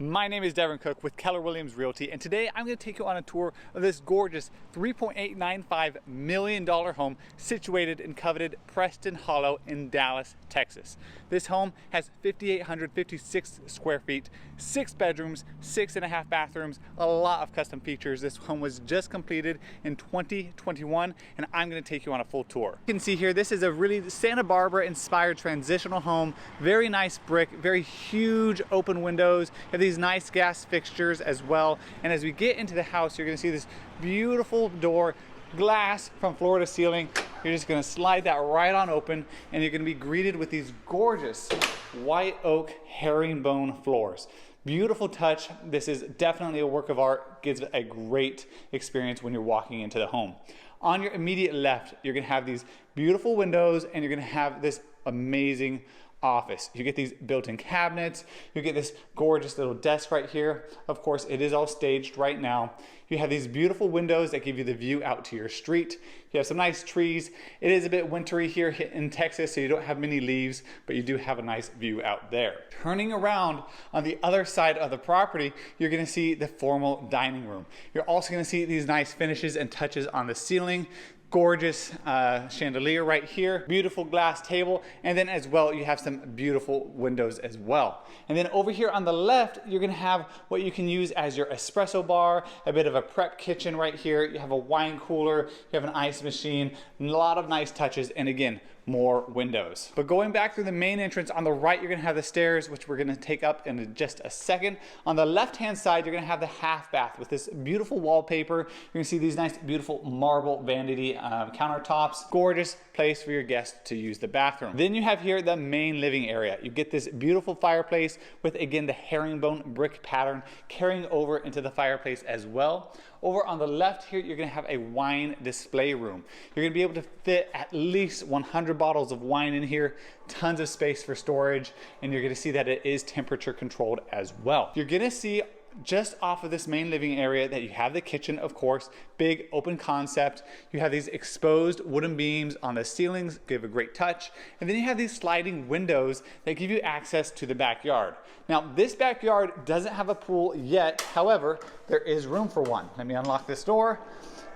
My name is Devin Cook with Keller Williams Realty, and today I'm going to take you on a tour of this gorgeous $3.895 million home situated in coveted Preston Hollow in Dallas, Texas. This home has 5,856 square feet, 6 bedrooms, 6.5 bathrooms, a lot of custom features. This home was just completed in 2021, and I'm going to take you on a full tour. You can see here, this is a really Santa Barbara inspired transitional home. Very nice brick, very huge open windows. You have these nice gas fixtures as well. And as we get into the house, you're going to see this beautiful door, glass from floor to ceiling. You're just going to slide that right on open, and you're going to be greeted with these gorgeous white oak herringbone floors. Beautiful touch. This is definitely a work of art. Gives a great experience when you're walking into the home. On your immediate left, you're going to have these beautiful windows, and you're going to have this amazing office. You get these built-in cabinets, you get this gorgeous little desk right here. Of course, it is all staged right now. You have these beautiful windows that give you the view out to your street. You have some nice trees. It is a bit wintry here in Texas, so you don't have many leaves, but you do have a nice view out there. Turning around on the other side of the property, you're gonna see the formal dining room. You're also gonna see these nice finishes and touches on the ceiling. Gorgeous chandelier right here, beautiful glass table, and then as well you have some beautiful windows as well. And then over here on the left, you're gonna have what you can use as your espresso bar, a bit of a prep kitchen right here. You have a wine cooler, you have an ice machine, a lot of nice touches, and again, more windows. But going back through the main entrance, on the right you're gonna have the stairs, which we're gonna take up in just a second. On the left hand side, you're gonna have the half bath with this beautiful wallpaper. You're gonna see these nice beautiful marble vanity countertops. Gorgeous place for your guests to use the bathroom. Then you have here the main living area. You get this beautiful fireplace with, again, the herringbone brick pattern carrying over into the fireplace as well. Over on the left here, you're gonna have a wine display room. You're gonna be able to fit at least 100 bottles of wine in here, tons of space for storage, and you're gonna see that it is temperature controlled as well. You're gonna see just off of this main living area that you have the kitchen, of course, big open concept. You have these exposed wooden beams on the ceilings, give a great touch. And then you have these sliding windows that give you access to the backyard. Now, this backyard doesn't have a pool yet. However, there is room for one. Let me unlock this door.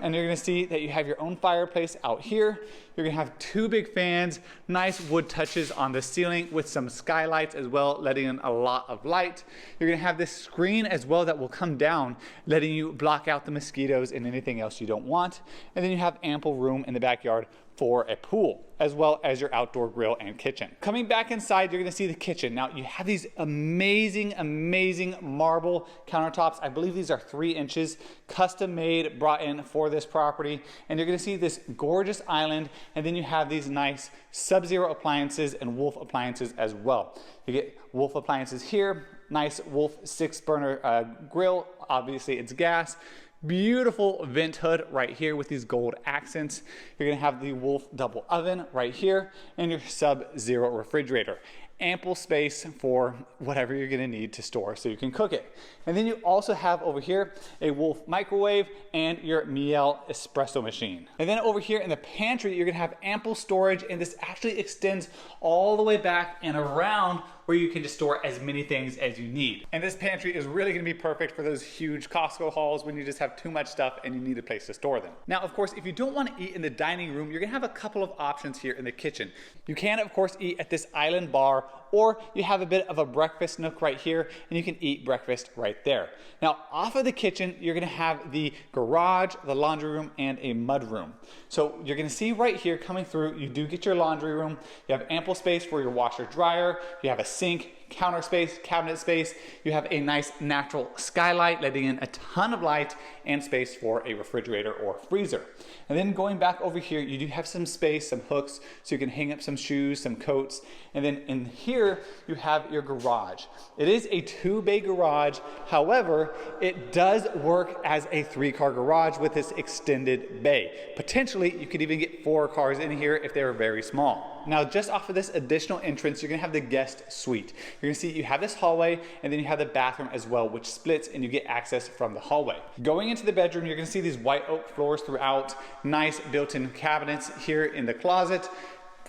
And you're gonna see that you have your own fireplace out here. You're gonna have 2 big fans, nice wood touches on the ceiling with some skylights as well, letting in a lot of light. You're gonna have this screen as well that will come down, letting you block out the mosquitoes and anything else you don't want. And then you have ample room in the backyard for a pool, as well as your outdoor grill and kitchen. Coming back inside, you're gonna see the kitchen. Now, you have these amazing, amazing marble countertops. I believe these are 3 inches, custom made, brought in for this property. And you're gonna see this gorgeous island, and then you have these nice Sub-Zero appliances and Wolf appliances as well. You get Wolf appliances here, nice Wolf 6-burner grill, obviously it's gas. Beautiful vent hood right here with these gold accents. You're gonna have the Wolf double oven right here and your Sub-Zero refrigerator. Ample space for whatever you're gonna need to store so you can cook it. And then you also have over here a Wolf microwave and your Miele espresso machine. And then over here in the pantry, you're gonna have ample storage, and this actually extends all the way back and around where you can just store as many things as you need. And this pantry is really gonna be perfect for those huge Costco hauls when you just have too much stuff and you need a place to store them. Now, of course, if you don't wanna eat in the dining room, you're gonna have a couple of options here in the kitchen. You can, of course, eat at this island bar, or you have a bit of a breakfast nook right here, and you can eat breakfast right there. Now, off of the kitchen, you're gonna have the garage, the laundry room, and a mud room. So you're gonna see right here coming through, you do get your laundry room. You have ample space for your washer dryer. You have a sink, counter space, cabinet space. You have a nice natural skylight letting in a ton of light and space for a refrigerator or freezer. And then going back over here, you do have some space, some hooks, so you can hang up some shoes, some coats. And then in here, you have your garage. It is a 2-bay garage. However, it does work as a 3-car garage with this extended bay. Potentially, you could even get 4 cars in here if they were very small. Now, just off of this additional entrance, you're gonna have the guest suite. You're gonna see you have this hallway, and then you have the bathroom as well, which splits and you get access from the hallway. Going into the bedroom, you're gonna see these white oak floors throughout, nice built-in cabinets here in the closet,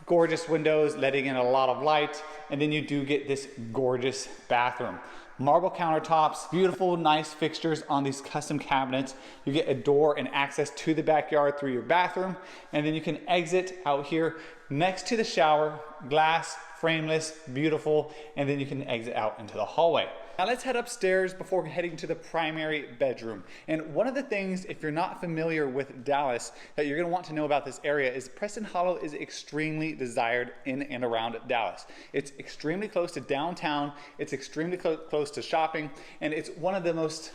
gorgeous windows letting in a lot of light, and then you do get this gorgeous bathroom. marble countertops, beautiful, nice fixtures on these custom cabinets. You get a door and access to the backyard through your bathroom, and then you can exit out here next to the shower, glass, frameless, beautiful, and then you can exit out into the hallway. Now let's head upstairs before heading to the primary bedroom. And one of the things, if you're not familiar with Dallas, that you're gonna want to know about this area is Preston Hollow is extremely desired in and around Dallas. It's extremely close to downtown, it's extremely close to shopping, and it's one of the most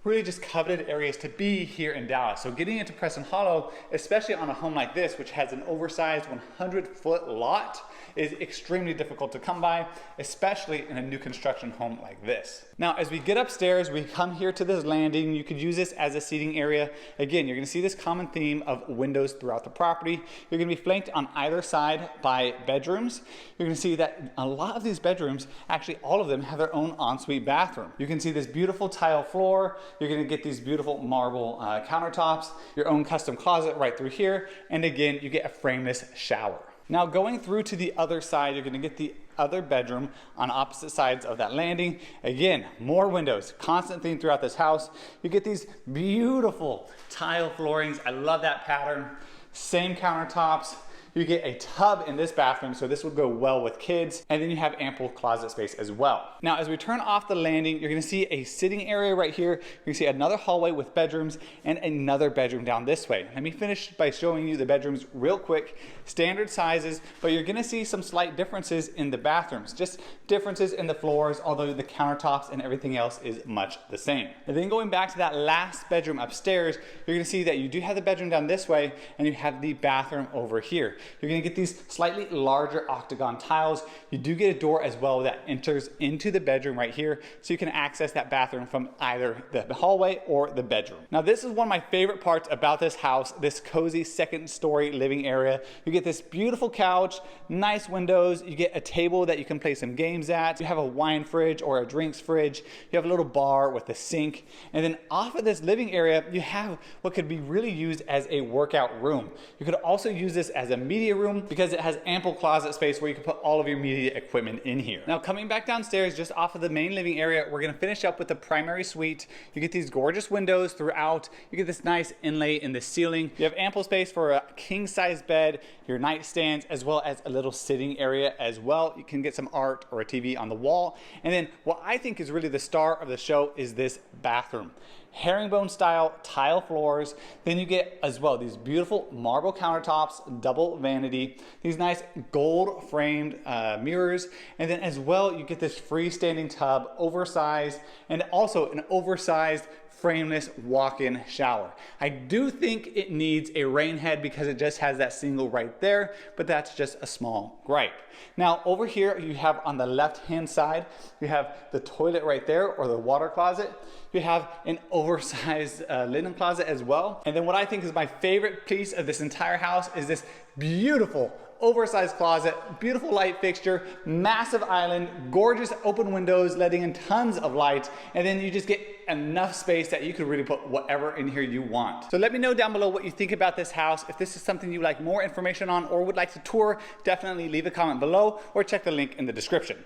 really just coveted areas to be here in Dallas. So getting into Preston Hollow, especially on a home like this, which has an oversized 100-foot lot, is extremely difficult to come by, especially in a new construction home like this. Now, as we get upstairs, we come here to this landing. You could use this as a seating area. Again, you're gonna see this common theme of windows throughout the property. You're gonna be flanked on either side by bedrooms. You're gonna see that a lot of these bedrooms, actually all of them, have their own ensuite bathroom. You can see this beautiful tile floor. You're gonna get these beautiful marble countertops, your own custom closet right through here, and again, you get a frameless shower. Now going through to the other side, you're gonna get the other bedroom on opposite sides of that landing. Again, more windows, constant theme throughout this house. You get these beautiful tile floorings. I love that pattern. Same countertops. You get a tub in this bathroom, so this will go well with kids, and then you have ample closet space as well. Now, as we turn off the landing, you're gonna see a sitting area right here. You can see another hallway with bedrooms and another bedroom down this way. Let me finish by showing you the bedrooms real quick. Standard sizes, but you're gonna see some slight differences in the bathrooms, just differences in the floors, although the countertops and everything else is much the same. And then going back to that last bedroom upstairs, you're gonna see that you do have the bedroom down this way, and you have the bathroom over here. You're gonna get these slightly larger octagon tiles. You do get a door as well that enters into the bedroom right here, so you can access that bathroom from either the hallway or the bedroom. Now this is one of my favorite parts about this house, this cozy second story living area. You get this beautiful couch, nice windows, you get a table that you can play some games at, you have a wine fridge or a drinks fridge, you have a little bar with a sink, and then off of this living area, you have what could be really used as a workout room. You could also use this as a media room because it has ample closet space where you can put all of your media equipment in here. Now coming back downstairs, just off of the main living area, we're gonna finish up with the primary suite. You get these gorgeous windows throughout. You get this nice inlay in the ceiling. You have ample space for a king-size bed, your nightstands, as well as a little sitting area as well. You can get some art or a TV on the wall. And then what I think is really the star of the show is this bathroom. Herringbone style tile floors. Then you get as well these beautiful marble countertops, double vanity, these nice gold framed mirrors, and then as well you get this freestanding tub, oversized, and also an oversized frameless walk-in shower. I do think it needs a rain head because it just has that single right there, but that's just a small gripe. Now over here you have on the left-hand side, you have the toilet right there, or the water closet. You have an oversized linen closet as well. And then what I think is my favorite piece of this entire house is this beautiful oversized closet, beautiful light fixture, massive island, gorgeous open windows letting in tons of light, and then you just get enough space that you could really put whatever in here you want. So let me know down below what you think about this house. If this is something you'd like more information on or would like to tour, definitely leave a comment below or check the link in the description.